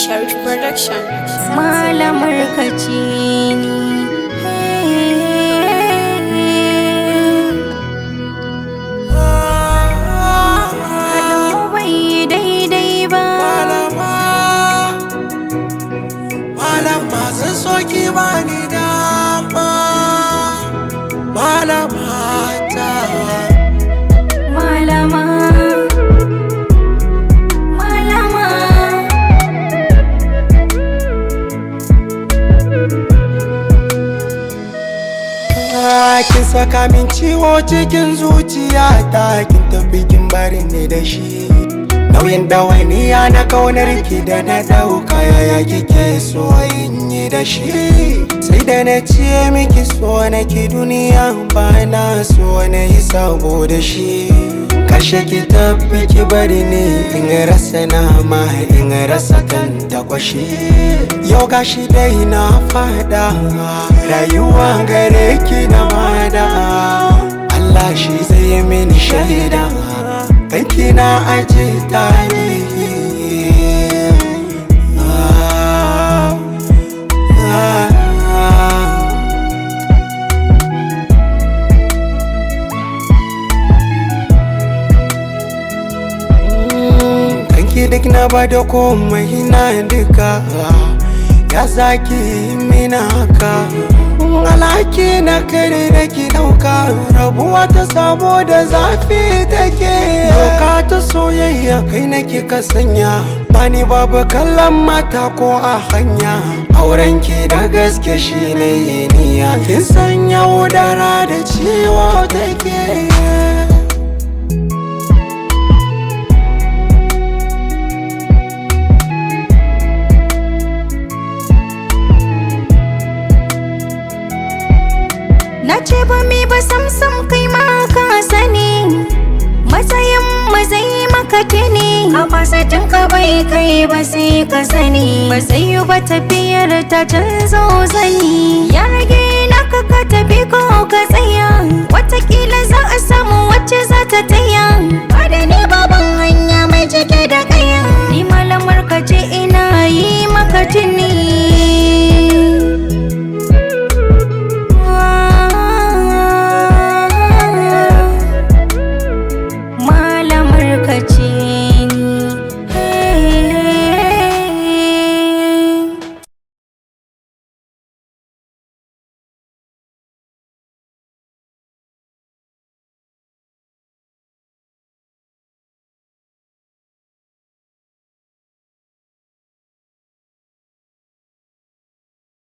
Sharif Production. Malamar kace ni haɗin bai daidai ba. Malama zan soki ba ni dama. Malama ta Malama kin saka min ciwo cikin zuciyata, kin tafi kin bari ni da shi. Nauyin ɗawainiya na kaunar ki da na ɗauka, yaya kike so in yi da shi? Sai da na ce miki so na ki duniya, ba na so na yi saboda shi. Karshe ki tafi ki bari ni in rasa nama, in rasa kan takwashi. Yau gashi dai na fada, rayuwa gare ki na bada. Allah shi zai mini shaida, kanki na aje tarihi. Kanki duk na bada komai na duka, ya zaki mina haka. Alhaki na kare da ki dauka, rabuwa ta saboda zafi take. Doka ta soyayya kai nake ka sanya, bani babu kallon mata ko a hanya. Auren ki da gaske shi ne niyya, kin san yaudara da ciwo take. na ce ba mi ba samsam kai ma ka sani, matsayin mazai maka tuni. A fasatin ka bai kai ba sai ka sani, ba zai yi ba tafiyar ta canzo zani. Ya rage naka ka tafi ko ka tsaya, watakila za a samu wacce za ta taya. Ba da ni baban hanya mai cike da